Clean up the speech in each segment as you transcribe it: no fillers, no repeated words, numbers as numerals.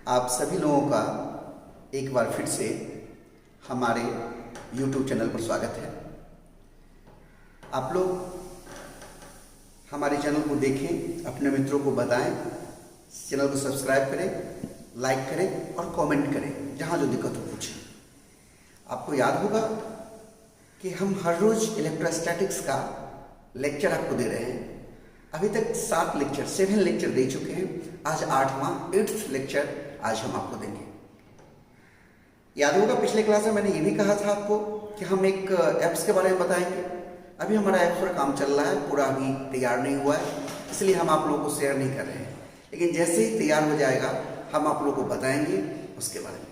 आप सभी लोगों का एक बार फिर से हमारे YouTube चैनल पर स्वागत है। आप लोग हमारे चैनल को देखें, अपने मित्रों को बताएं, चैनल को सब्सक्राइब करें, लाइक करें और कमेंट करें। जहाँ जो दिक्कत हो पूछें। आपको याद होगा कि हम हर रोज़ इलेक्ट्रोस्टैटिक्स का लेक्चर आपको दे रहे हैं। अभी तक 7 लेक्चर दे चुके हैं। आज 8वां लेक्चर आज हम आपको देंगे। याद होगा पिछले क्लास में मैंने ये भी कहा था आपको कि हम एक ऐप्स के बारे में बताएंगे। अभी हमारा ऐप्स पर काम चल रहा है, पूरा अभी तैयार नहीं हुआ है, इसलिए हम आप लोगों को शेयर नहीं कर रहे हैं। लेकिन जैसे ही तैयार हो जाएगा हम आप लोगों को बताएंगे उसके बारे में।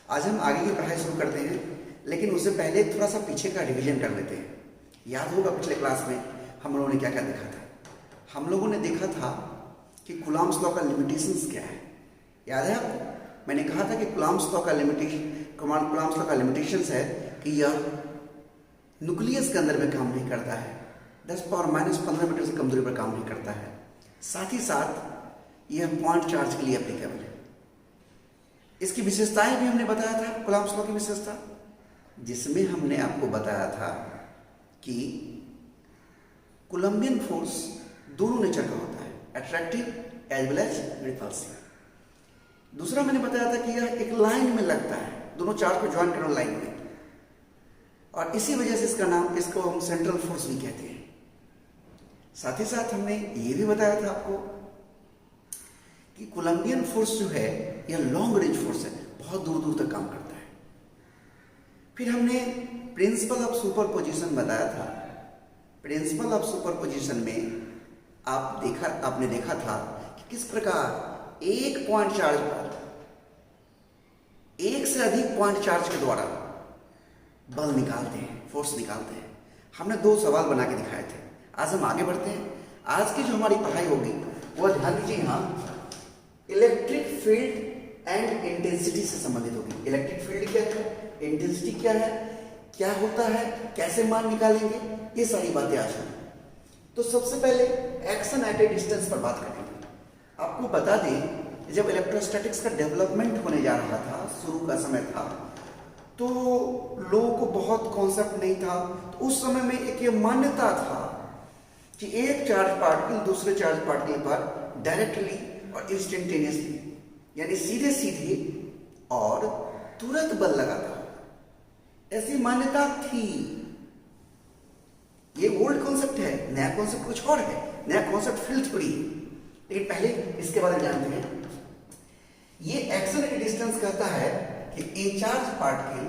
आज हम आगे की पढ़ाई शुरू करते हैं, लेकिन उससे पहले थोड़ा सा पीछे का रिविजन कर लेते हैं। याद होगा पिछले क्लास में हम लोगों ने क्या क्या देखा था। हम लोगों ने देखा था कि कूलॉम्स लॉ का लिमिटेशंस क्या है। याद है आपको? मैंने कहा था कि कूलॉम्स लॉ का लिमिटेशंस है कि यह न्यूक्लियस के अंदर में काम नहीं करता है, 10⁻⁻15 मीटर से कम दूरी पर काम नहीं करता है। साथ ही साथ यह पॉइंट चार्ज के लिए एप्लीकेबल है। इसकी विशेषताएं भी हमने बताया था, कूलॉम्स लॉ की विशेषता, जिसमें हमने आपको बताया था कि कोलम्बियन फोर्स दोनों नेचर का होता है, attractive as well as repulsive. दूसरा मैंने बताया था कि यह एक लाइन में लगता है, दोनों चार्ज को ज्वाइन करना लाइन में, और इसी वजह से इसको हम सेंट्रल फोर्स भी कहते हैं। साथ ही साथ हमने ये भी बताया था आपको कि कोलम्बियन फोर्स जो है यह लॉन्ग रेंज फोर्स है, बहुत दूर दूर तक काम करता है। फिर हमने प्रिंसिपल ऑफ सुपरपोजिशन बताया था। प्रिंसिपल ऑफ सुपरपोजिशन में आपने देखा था कि किस प्रकार एक पॉइंट चार्ज पर एक से अधिक पॉइंट चार्ज के द्वारा बल निकालते हैं, फोर्स निकालते हैं। हमने 2 सवाल बना के दिखाए थे। आज हम आगे बढ़ते हैं। आज की जो हमारी पढ़ाई होगी वह ध्यान दीजिए, यहाँ इलेक्ट्रिक फील्ड एंड इंटेंसिटी से संबंधित होगी। इलेक्ट्रिक फील्ड क्या है, इंटेंसिटी क्या है, क्या होता है, कैसे मान निकालेंगे, ये सारी बातें आज होंगी। तो सबसे पहले एक्शन एट ए डिस्टेंस पर बात करेंगे। आपको बता दें, जब इलेक्ट्रोस्टैटिक्स का डेवलपमेंट होने जा रहा था, शुरू का समय था, तो लोगों को बहुत कॉन्सेप्ट नहीं था। तो उस समय में एक ये मान्यता था कि एक चार्ज पार्टिकल दूसरे चार्ज पार्टिकल पर डायरेक्टली और इंस्टेंटेनियसली, यानी सीधे सीधे और तुरंत बल लगाता है, ऐसी मान्यता थी। ये ओल्ड कॉन्सेप्ट है, नया कॉन्सेप्ट कुछ और है। नया कॉन्सेप्ट फील्ड थ्योरी है। लेकिन पहले इसके बारे में जानते हैं। ये एक्शन एट डिस्टेंस कहता है कि ए charge particle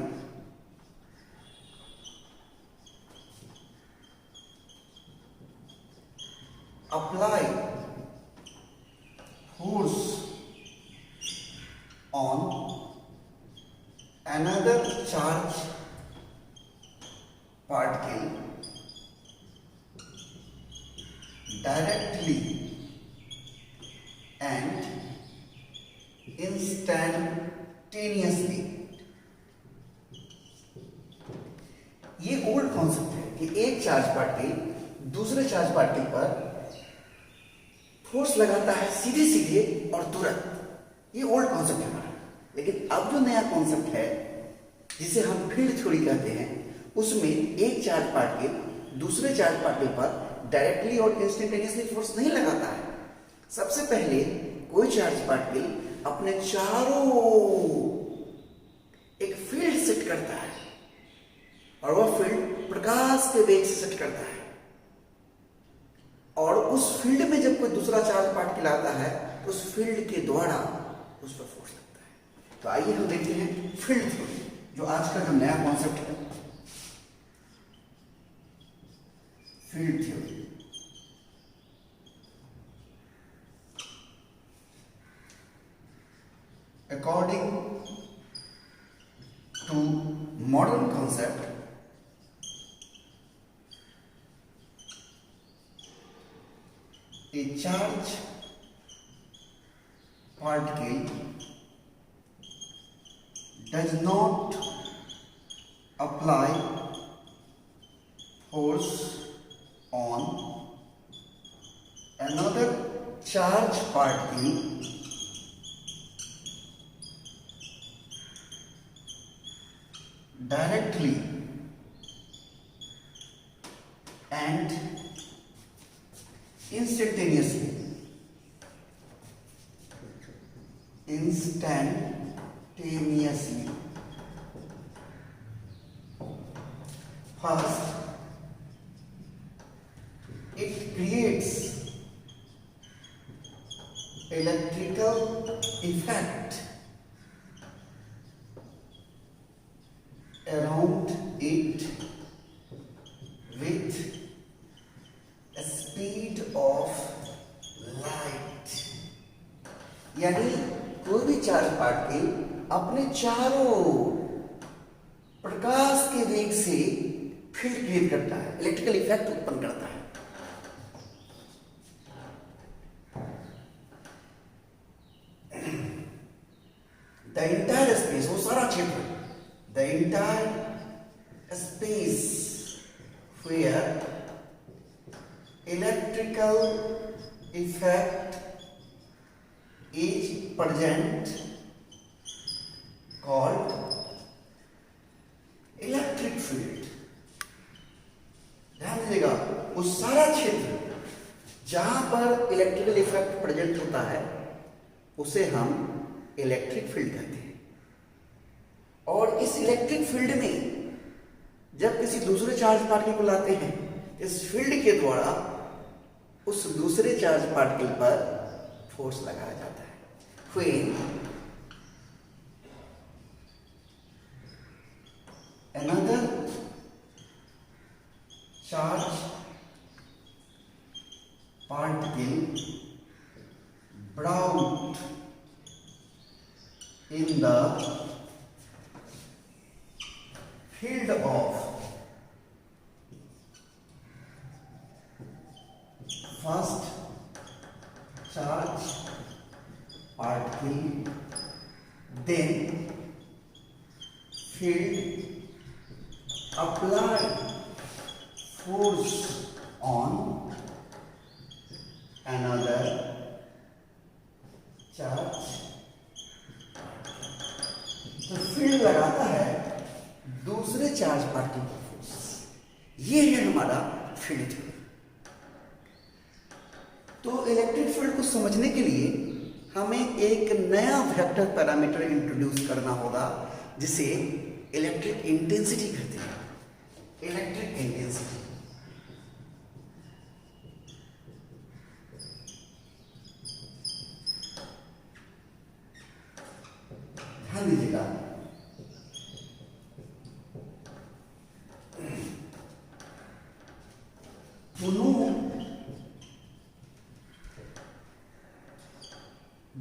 apply force on another charge particle directly and instantaneously। ये ओल्ड कॉन्सेप्ट है कि एक चार्ज पार्टिकल दूसरे चार्ज पार्टिकल पर फोर्स लगाता है सीधे सीधे और तुरंत। ये ओल्ड कॉन्सेप्ट है हमारा। लेकिन अब जो नया कॉन्सेप्ट है जिसे हम फील्ड थ्योरी कहते हैं, उसमें एक चार्ज पार्टिकल दूसरे चार्ज पार्टिकल पर डायरेक्टली और इंस्टेंटेनियसली फोर्स नहीं लगाता है। सबसे पहले कोई चार्ज पार्टिकल अपने चारों एक फील्ड सेट करता है, और वह फील्ड प्रकाश के वेग से सेट करता है। और उस फील्ड में जब कोई दूसरा चार्ज पार्टिकल आता है तो उस फील्ड के द्वारा उस पर फोर्स लगता है। तो आइए हम देखते हैं फील्ड थ्योरी, जो आज का जो नया कॉन्सेप्ट है, field theory. According to modern concept, a charge particle does not apply force on another charge particle directly and instantaneously. First, it creates electrical effect around it with a speed of light. यानी कोई भी charge particle अपने चारों प्रकाश के वेग से field create करता है, इलेक्ट्रिकल इफेक्ट उत्पन्न करता है। द एंटायर स्पेस, वो सारा क्षेत्र, the entire space where electrical effect is present called electric field. ध्यान दीजिएगा, उस सारा क्षेत्र जहां पर इलेक्ट्रिकल इफेक्ट प्रेजेंट होता है उसे हम इलेक्ट्रिक फील्ड कहते हैं। और इस इलेक्ट्रिक फील्ड में जब किसी दूसरे चार्ज पार्टिकल को लाते हैं, इस फील्ड के द्वारा उस दूसरे चार्ज पार्टिकल पर फोर्स लगाया जाता है। When another charge particle brought in the field of first charge particle, then field apply force on another charge. तो फील्ड लगाता है दूसरे चार्ज पार्टिकल पर फोर्स, ये है हमारा फील्ड। तो इलेक्ट्रिक फील्ड को समझने के लिए हमें एक नया वेक्टर पैरामीटर इंट्रोड्यूस करना होगा जिसे इलेक्ट्रिक इंटेंसिटी कहते हैं। इलेक्ट्रिक इंटेंसिटी, ध्यान दीजिएगा,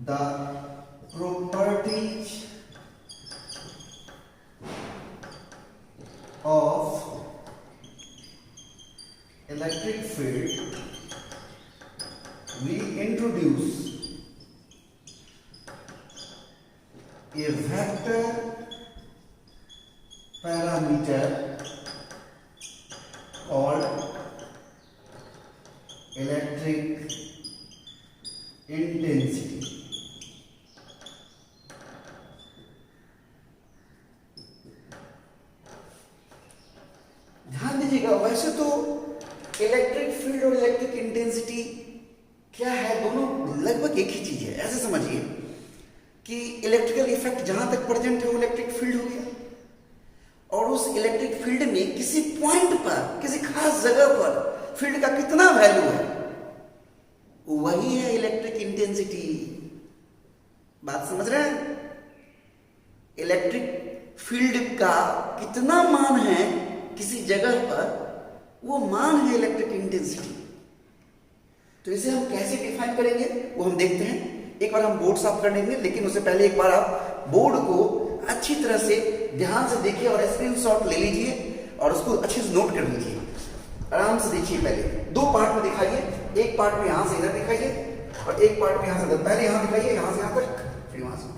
the properties of electric field we introduce a vector parameter called electric intensity. ध्यान दीजिएगा, वैसे तो इलेक्ट्रिक फील्ड और इलेक्ट्रिक इंटेंसिटी क्या है, दोनों लगभग एक ही चीज है। ऐसे समझिए कि इलेक्ट्रिकल इफेक्ट जहां तक प्रेजेंट है वो इलेक्ट्रिक फील्ड हो गया, और उस इलेक्ट्रिक फील्ड में किसी पॉइंट पर, किसी खास जगह पर फील्ड का कितना वैल्यू है वही है इलेक्ट्रिक इंटेंसिटी। बात समझ रहे हैं? इलेक्ट्रिक फील्ड का कितना मान है किसी जगह पर, वो मान है इलेक्ट्रिक इंटेंसिटी। तो इसे हम कैसे डिफाइन करेंगे वो हम देखते हैं। एक बार हम बोर्ड साफ कर लेंगे, लेकिन उससे पहले एक बार आप बोर्ड को अच्छी तरह से ध्यान से देखिए और स्क्रीनशॉट ले लीजिए और उसको अच्छे से नोट कर लीजिए। आराम से देखिए, पहले दो पार्ट में दिखाइए, एक पार्ट में यहां से इधर दिखाइए और एक पार्ट में यहां से इधर। पहले यहां दिखाइए, यहां से यहां तक, फिर वहां से।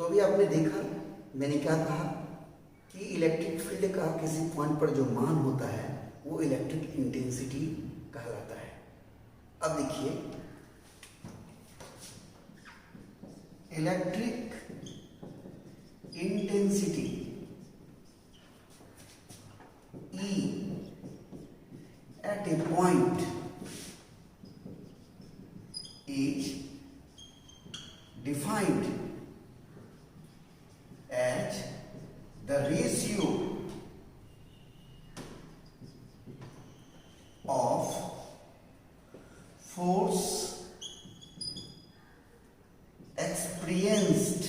तो अभी आपने देखा मैंने क्या कहा कि इलेक्ट्रिक फील्ड का किसी पॉइंट पर जो मान होता है वो इलेक्ट्रिक इंटेंसिटी कहलाता है। अब देखिए electric intensity E at a point is defined as the ratio of force experienced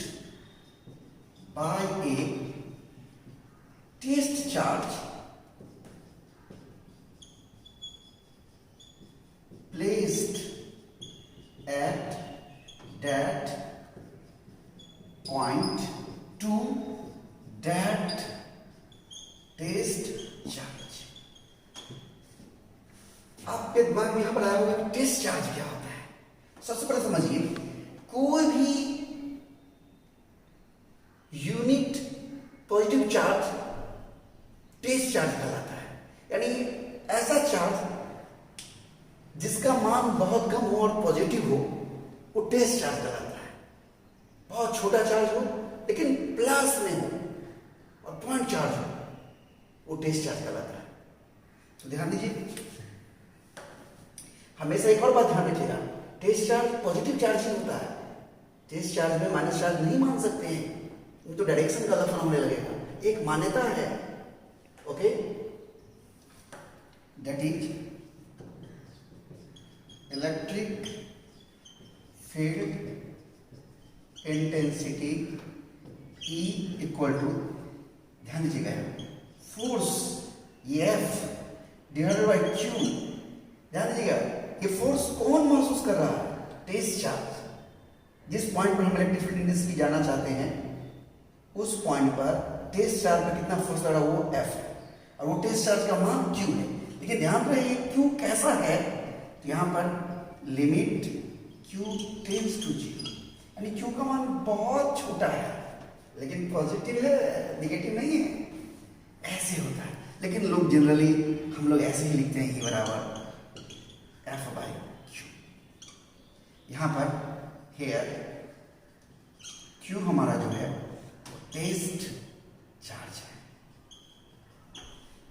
by a test charge placed at that point to that test charge। आपके दिमाग में यहां पर आया होगा कि टेस्ट चार्ज क्या होता है। सबसे पहले समझिए कोई भी unit positive charge test charge कहलाता है, यानी ऐसा चार्ज जिसका मान बहुत कम हो और पॉजिटिव हो वो टेस्ट चार्ज कहलाता है। बहुत छोटा चार्ज हो लेकिन प्लस में हो और पॉइंट चार्ज हो वो टेस्ट चार्ज कहलाता है। तो ध्यान दीजिए, हमेशा एक और बात ध्यान रखिएगा, टेस्ट चार्ज पॉजिटिव चार्ज ही होता है। टेस्ट चार्ज में माइनस चार्ज नहीं मान सकते हैं, तो डायरेक्शन का लफड़ा होने लगेगा। एक मान्यता है, okay, that is electric field intensity E equal to, ध्यान दीजिएगा, force F divided by Q। ध्यान दीजिएगा, ये फोर्स कौन महसूस कर रहा है? Test charge. जिस पॉइंट पर हम इलेक्ट्रिक फील्ड इंटेंसिटी जानना चाहते हैं उस पॉइंट पर टेस्ट चार्ज पर कितना फोर्स लग रहा है वो F है, और वो टेस्ट चार्ज का मान Q है। लेकिन ध्यान रहे Q कैसा है, तो यहां पर लिमिट Q टेंड्स टू 0, यानी Q का मान बहुत छोटा है लेकिन पॉजिटिव है, नेगेटिव नहीं है, ऐसे होता है। लेकिन लोग जनरली हम लोग ऐसे ही लिखते हैं E बराबर F बाई Q। यहां पर हेयर Q हमारा जो है टेस्ट चार्ज है,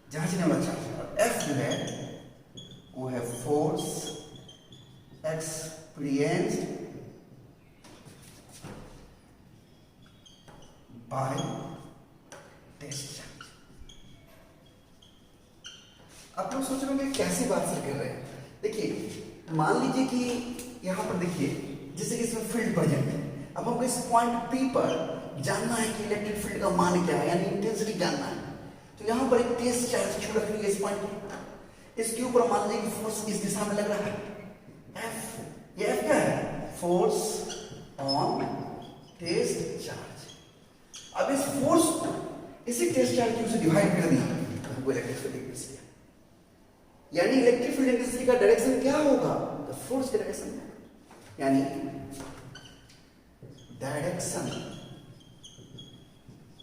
जांचने वाला चार्ज है, और F जो है वो है force experienced by test charge. आप लोग सोच रहे होंगे कैसी बात सर कर रहे हैं। देखिए मान लीजिए कि यहां पर देखिए जैसे कि इसमें फील्ड प्रेजेंट है। अब हमको इस पॉइंट P पर जानना है कि इलेक्ट्रिक फील्ड का मान क्या है, यानी इंटेंसिटी जानना है। तो यहां पर एक टेस्ट चार्ज Q रखेंगे इस पॉइंट पर। इसके ऊपर मान लीजिए कि फोर्स इस दिशा में लग रहा है F। ये F क्या है? Force on test charge. अब इस फोर्स को इसी टेस्ट चार्ज Q से डिवाइड कर दिया तो हमको इलेक्ट्रिक फील्ड इंटेंसिटी, यानी इलेक्ट्रिक फील्ड इंटेंसिटी का डायरेक्शन क्या होगा? तो फोर्स के डायरेक्शन में, यानी direction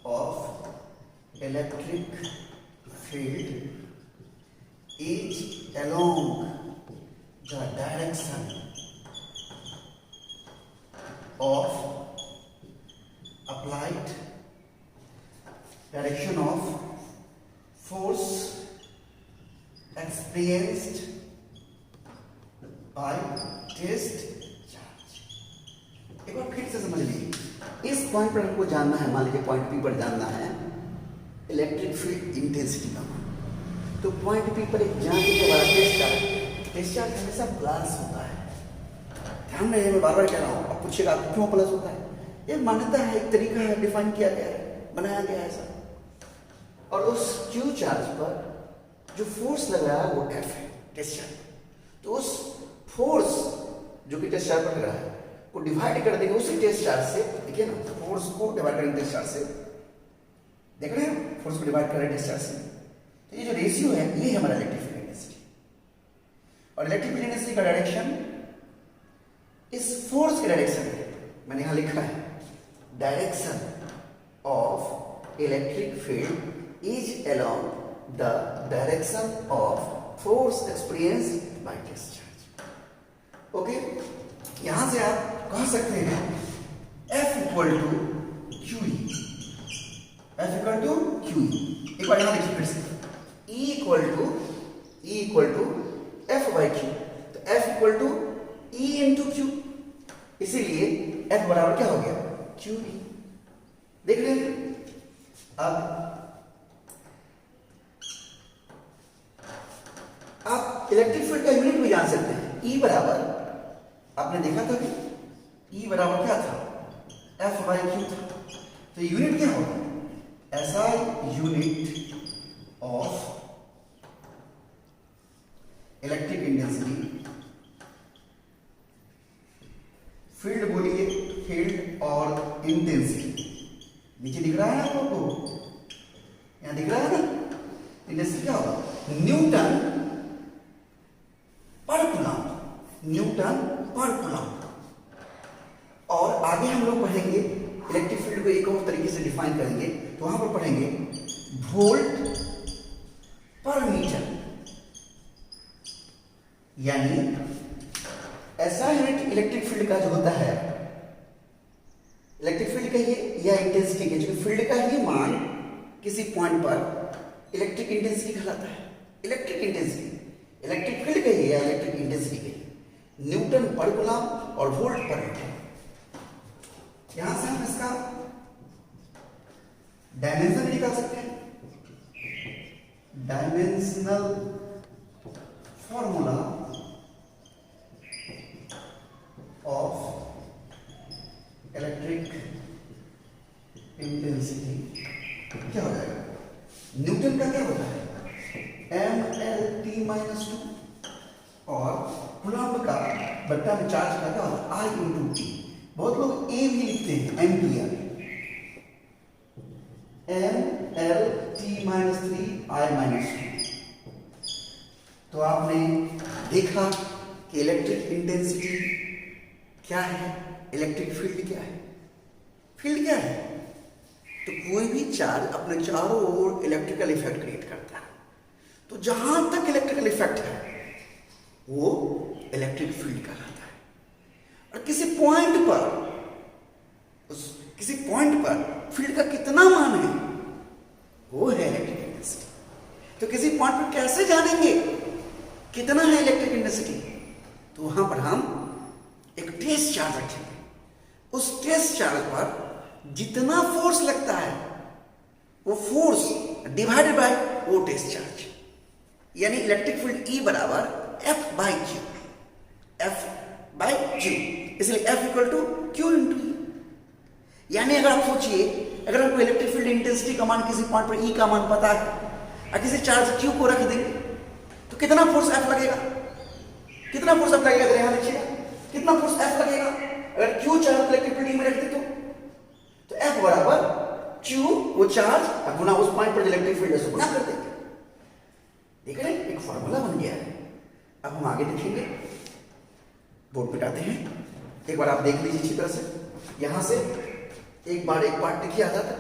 of electric field is along the direction of applied direction of force experienced by test charge। एक बार फिर से समझ लीजिए, इस पॉइंट पर हमको जानना है, मान लीजिए पॉइंट P पर जानना है इलेक्ट्रिक फील्ड इंटेंसिटी का मान। तो पॉइंट P पर एक जान के बाद टेस्ट चार्ज हमेशा प्लस होता है। ध्यान रहे, मैं बार बार कह रहा हूँ, अब पूछिएगा क्यों प्लस होता है। ये मान्यता है, एक तरीका है, डिफाइन किया गया है, बनाया गया है ऐसा। और उस Q चार्ज पर जो फोर्स लग रहा है वो F है, टेस्ट चार्ज। तो उस फोर्स जो कि टेस्ट चार्ज पर लग रहा है को डिवाइड कर देंगे उसी टेस्ट चार्ज से। देखिए ना, फोर्स को डिवाइड करेंगे टेस्ट चार्ज से, देख रहे हैं, फोर्स को डिवाइड कर रहे हैं टेस्ट चार्ज से। तो ये जो रेशियो है ये है हमारा इलेक्ट्रिक फील्ड इंटेंसिटी, और इलेक्ट्रिक फील्ड इंटेंसिटी का डायरेक्शन इस फोर्स के डायरेक्शन में मैंने यहां लिखा है direction of electric field is along the direction of force experienced by discharge. Okay, यहां से आप कह सकते हैं F equal to Q E, F equal to Q E. एक बार यहां देखिए फिर से, E equal to F by Q, तो F equal to E into Q, इसीलिए F बराबर क्या हो गया, क्यू ई। देख रहे हैं। अब आप इलेक्ट्रिक फील्ड का यूनिट भी जान सकते हैं। E बराबर, आपने देखा था कि E बराबर क्या था, F बाई क्यू था। तो यूनिट क्या होगा, SI unit of electric intensity. Field बोलिए, फील्ड और इंटेंसिटी नीचे दिख रहा है ना आपको, यहां दिख रहा है ना। इंटेंसिटी क्या होगा, न्यूटन पर कूलम, न्यूटन पर कूलम। और आगे हम लोग पढ़ेंगे इलेक्ट्रिक फील्ड को एक और तरीके से डिफाइन करेंगे, तो वहां पर पढ़ेंगे वोल्ट पर मीटर, यानी ऐसा यूनिट इलेक्ट्रिक फील्ड का जो होता है, इलेक्ट्रिक फील्ड कहिए या इंटेंसिटी के, जो फील्ड का ही मान किसी पॉइंट पर इलेक्ट्रिक इंटेंसिटी कहलाता है। इलेक्ट्रिक इंटेंसिटी, इलेक्ट्रिक फील्ड कहिए या इलेक्ट्रिक इंटेंसिटी कहिए, न्यूटन पर कूलम और वोल्ट पर मीटर। यहां से हम इसका डायमेंशन भी निकाल सकते हैं। Dimensional formula of electric intensity क्या हो जाएगा, न्यूटन का क्या होता है, mLT-2, और कूलम्ब का बट्टा में चार्ज का क्या होता है, I/T। बहुत लोग ए भी लिखते हैं, एम्पियर, mLT-3I-2। तो आपने देखा कि इलेक्ट्रिक इंटेंसिटी क्या है, इलेक्ट्रिक फील्ड क्या है। फील्ड क्या है, तो कोई भी चार्ज अपने चारों ओर इलेक्ट्रिकल इफेक्ट क्रिएट करता है। तो जहां तक इलेक्ट्रिकल इफेक्ट है वो इलेक्ट्रिक फील्ड कहलाता है। और किसी पॉइंट पर फील्ड का कितना मान है वो है इलेक्ट्रिक इंटेंसिटी। तो किसी पॉइंट पर कैसे जानेंगे कितना है इलेक्ट्रिक इंटेंसिटी, तो वहां पर हम एक टेस्ट चार्ज रखेंगे। उस टेस्ट चार्ज पर जितना फोर्स लगता है वो फोर्स डिवाइडेड बाय वो टेस्ट चार्ज, यानी इलेक्ट्रिक फील्ड E बराबर F by Q, F by Q, इसलिए F equal to Q into E. यानी अगर आप सोचिए, अगर आपको इलेक्ट्रिक फील्ड इंटेंसिटी का मान किसी पॉइंट पर E का मान पता है और किसी चार्ज Q को रख देंगे तो कितना फोर्स F लगेगा, कितना फोर्स F लगेगा, यहां देखिएगा कितना फोर्स F लगेगा। अगर Q चार्ज इलेक्ट्रिक फील्ड में रख दे तो F बराबर Q वो चार्ज गुना उस पॉइंट पर इलेक्ट्रिक फील्ड से गुना कर देंगे। देख रहे हैं, एक फॉर्मूला बन गया है। अब हम आगे देखेंगे, बोर्ड मिटाते हैं। एक बार आप देख लीजिए अच्छी तरह से, यहां से एक बार एक पार्ट लिखिए आता था।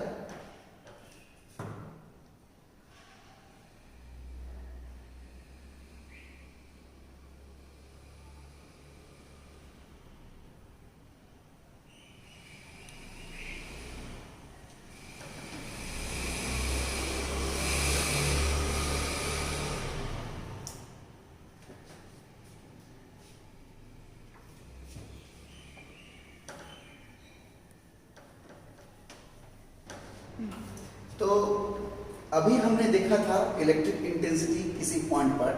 तो अभी हमने देखा था इलेक्ट्रिक इंटेंसिटी किसी पॉइंट पर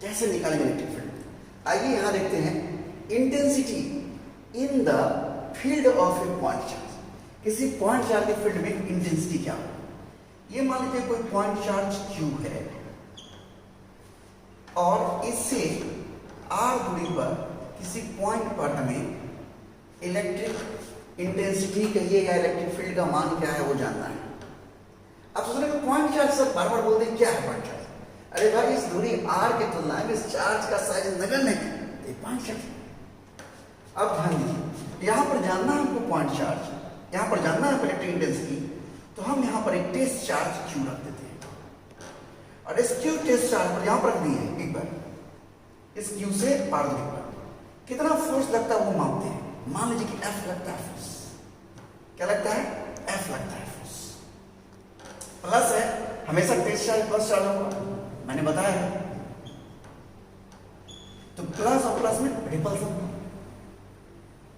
कैसे निकालेंगे इलेक्ट्रिक फील्ड। आइए यहां देखते हैं intensity in the field of A point charge. किसी पॉइंट चार्ज के फील्ड में इंटेंसिटी क्या हो। ये मान लीजिए कोई पॉइंट चार्ज Q है और इससे R दूरी पर किसी पॉइंट पर हमें इलेक्ट्रिक इंटेंसिटी कहिए या इलेक्ट्रिक फील्ड का मान क्या है वो जानना है। आप सोच रहे हैं पॉइंट चार्ज सर बार बार बोलते हैं क्या है पॉइंट चार्ज, अरे भाई इस दूरी R की तुलना में इस चार्ज का साइज नगण्य है, पॉइंट चार्ज। अब ध्यान दीजिए, यहां पर जानना है हमको पॉइंट चार्ज, यहाँ पर जानना है इलेक्ट्रिक इंटेंसिटी, तो हम यहाँ पर एक टेस्ट चार्ज Q रख देते हैं और इस Q टेस्ट चार्ज पर यहाँ पर रख दिए एक बार, इस Q से R दूरी पर कितना फोर्स लगता है वो मापते हैं। मान लीजिए कि F लगता है फोर्स, क्या लगता है, F लगता है फोर्स, प्लस है, हमेशा टेस्ट चार्ज प्लस चार्ज होगा, मैंने बताया है। तो प्लस और प्लस में रिपल्सन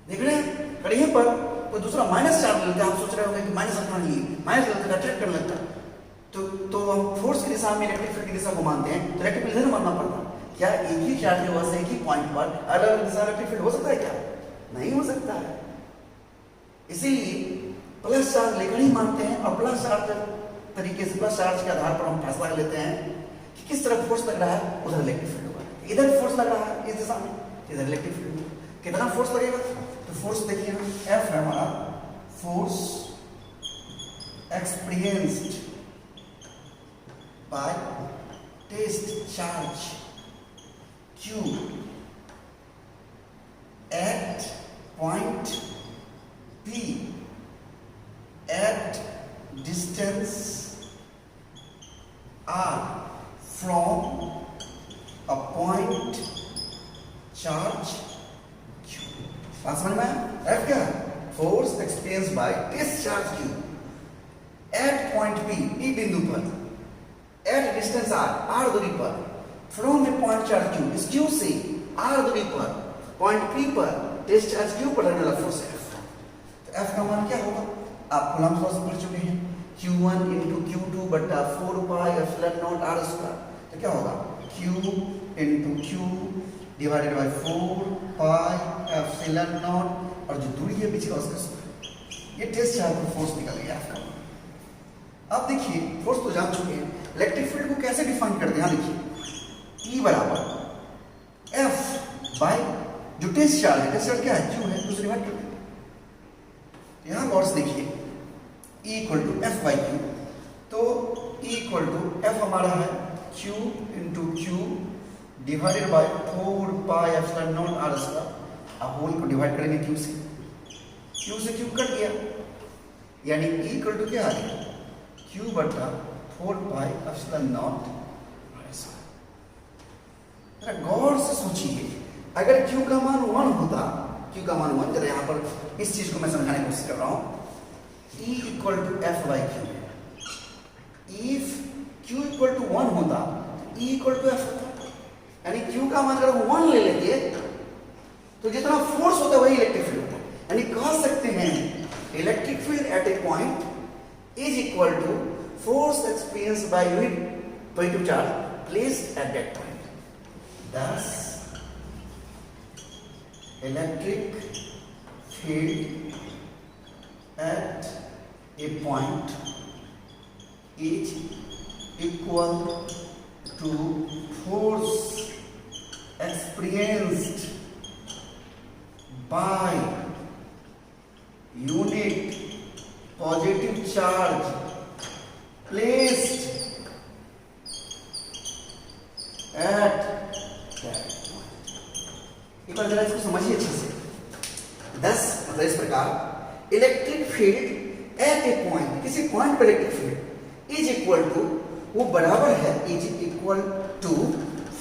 देख रहे हैं। कड़िए पर कोई दूसरा माइनस चार्ज लेते हैं, आप सोच रहे होंगे कि माइनस इलेक्ट्रॉन लिए, माइनस इलेक्ट्रॉन अट्रैक्ट करने लगता है, तो हम फोर्स की दिशा में इलेक्ट्रिक फील्ड की दिशा को मानते हैं, तो इलेक्ट्रिक फील्ड मानना पड़ता है। क्या एक ही चार्ज की वजह से एक ही पॉइंट पर अलग अलग दिशा इलेक्ट्रिक फील्ड हो सकता है क्या? नहीं हो सकता है। इसीलिए प्लस चार्ज लेकर ही मानते हैं और प्लस चार्ज तरीके से, प्लस चार्ज के आधार पर हम फैसला लेते हैं कि किस तरफ फोर्स लग रहा है, उधर इलेक्ट्रिक फील्ड होगा। इधर फोर्स लग रहा है इस दिशा में, इधर इलेक्ट्रिक फील्ड होगा। कितना फोर्स लगेगा? तो फोर्स देखिए ना, F है हमारा force experienced by test charge Q at point P at distance R from a point charge Q। बात समझ में आया? F क्या है? Force experience by test charge Q at point P बिंदु पर, एट डिस्टेंस R दूरी पर, from a point charge Q, इस Q से R दूरी पर पॉइंट P पर टेस्ट चार्ज Q पर लगने वाला फोर्स F। तो F का मान क्या होगा? आप कूलम्ब लॉ से पढ़ चुके हैं, Q1 into Q2 बटा 4 pi epsilon naught R square. तो क्या होगा? Q into Q divided by 4 pi epsilon not, और जो दूरी है बीच का उसका स्क्वायर। ये टेस्ट चार्ज पर फोर्स निकल गया आपका। अब देखिए, फोर्स तो जान चुके हैं, इलेक्ट्रिक फील्ड को कैसे डिफाइन करते हैं। देखिए E बराबर F बाय जो टेस्ट चार्ज है, टेस्ट चार्ज क्या है? Q है, तो उसे डिवाइड करते हैं। यहाँ गौर से देखिए, E equal to F by Q, तो E इक्वल टू F हमारा है Q into Q divided by 4 pi epsilon naught R square. अब होल को डिवाइड करेंगे Q से, Q से Q कट गया, यानी E इक्वल टू क्या आ गया? Q बटा 4 pi epsilon naught R square. गौर से सोचिए, अगर Q का मान 1 होता, Q का मान 1, जरा यहाँ पर इस चीज को मैं समझाने की कोशिश कर रहा हूँ। E equal to F by Q, if Q equal to 1 होता, E इक्वल टू F होता, यानी Q का मान अगर 1 ले लेते तो जितना फोर्स होता है वही इलेक्ट्रिक फील्ड होता है। यानी कह सकते हैं electric field at a point is equal to force experience by unit positive charge placed at that point. thus electric field at a point is equal to force experienced by unit positive charge placed at that point। एक बार जरा इसको समझिए अच्छे से। 10 मतलब इस प्रकार electric field at a point, किसी पॉइंट पर electric field is equal to, वो बराबर है, is equal to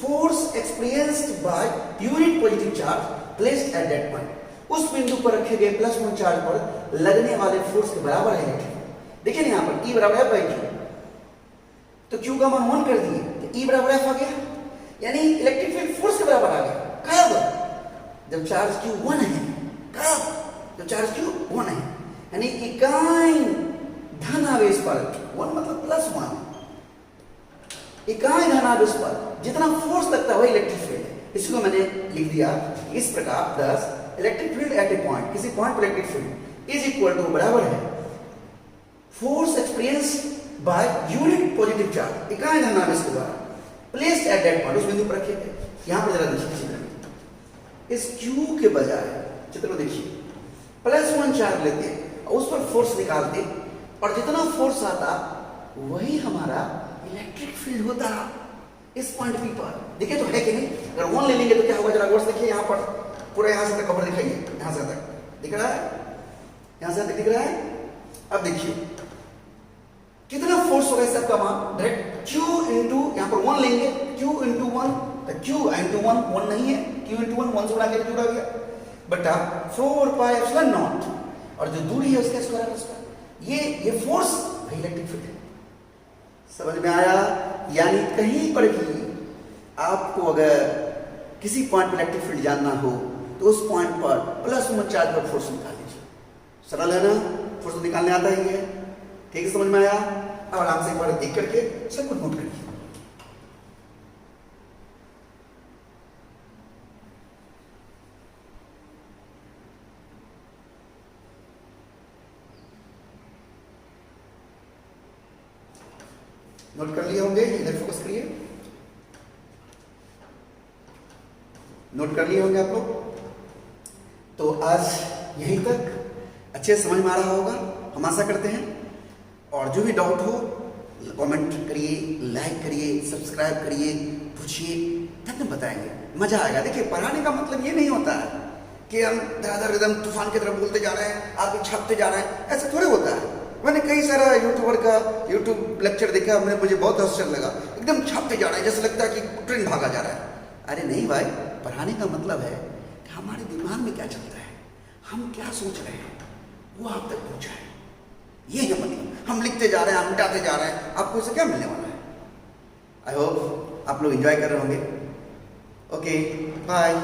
force experienced by unit positive charge placed at that point. उस बिंदु पर रखे गए +1 चार्ज पर लगने वाले फोर्स के बराबर है इलेक्ट्रिक फील्ड। देखिए ना यहाँ पर E बराबर F बाई Q, तो Q का मान 1 कर दिए तो E बराबर F आ गया, यानी इलेक्ट्रिक फील्ड फोर्स के बराबर आ गया। कब? जब चार्ज Q 1 है। कब? जब चार्ज Q 1 है, यानी इकाई धन आवेश पर 1 मतलब +1, इकाई धन आवेश पर जितना फोर्स लगता है वही इलेक्ट्रिक फील्ड है। इसको मैंने लिख दिया इस प्रकार। 10 electric field at a point, किसी पॉइंट पर electric field is equal to बराबर है force experience by unit positive charge, इकाई धन आवेश के द्वारा प्लेस्ड एट दैट पॉइंट, उस बिंदु पर रखे गए। यहां पर जरा देखिए चित्र में, इस Q के बजाय चित्र में देखिए +1 चार्ज लेते और उस पर फोर्स निकालते, और जितना फोर्स आता वही हमारा इलेक्ट्रिक फील्ड होता इस पॉइंट P पर। देखिए तो है कि नहीं? अगर 1 ले लेंगे तो क्या होगा, जरा गौर से देखिए, यहाँ पर पूरा यहाँ से तक कवर दिखाइए, यहाँ से तक दिख रहा है। यहां से दिख रहा है। अब देखिए कितना फोर्स होगा इस सबका मान, डायरेक्ट Q इंटू, यहां पर 1 लेंगे, Q इंटू 1, तो Q इंटू 1 1 नहीं है, Q इंटू 1 1 से बड़ा के Q रह गया, बटा 4 पाई एप्सिलॉन नॉट, और जो दूरी है उसका स्क्वायर उसका, ये फोर्स इलेक्ट्रिक फील्ड है। समझ में आया? यानी कहीं पर भी आपको अगर किसी पॉइंट पर इलेक्ट्रिक फील्ड जानना हो तो उस पॉइंट पर प्लस वन चार्ज पर फोर्स निकाल लीजिए। सरल है ना? फोर्स तो निकालने आता ही है। ठीक है, समझ में आया? अब आराम से एक बार देख करके सब कुछ नोट करिए। नोट कर लिए होंगे, इधर फोकस करिए। नोट कर लिए होंगे आप लोग। तो आज यहीं तक अच्छे से समझ में आ रहा होगा, हम आशा करते हैं। और जो भी डाउट हो कमेंट करिए, लाइक करिए, सब्सक्राइब करिए, पूछिए, तब हम बताएंगे, मजा आएगा। देखिए पढ़ाने का मतलब ये नहीं होता है कि हम धड़ाधड़ एकदम तूफान की तरफ बोलते जा रहे हैं, आगे छापते जा रहे हैं, ऐसा थोड़े होता है। मैंने कई सारा यूट्यूबर का यूट्यूब लेक्चर देखा, मुझे बहुत आश्चर्य लगा, एकदम छापते जा रहे हैं, जैसे लगता है कि ट्रेन भागा जा रहा है। अरे नहीं भाई, पढ़ाने का मतलब है कि हमारे दिमाग में क्या चलता है, हम क्या सोच रहे हैं, वो आप तक पहुंचाए। ये है मतलब, हम लिखते जा रहे हैं, हम मिटाते जा रहे हैं, आपको इससे क्या मिलने वाला है? आई होप आप लोग एंजॉय कर रहे होंगे। Okay, bye.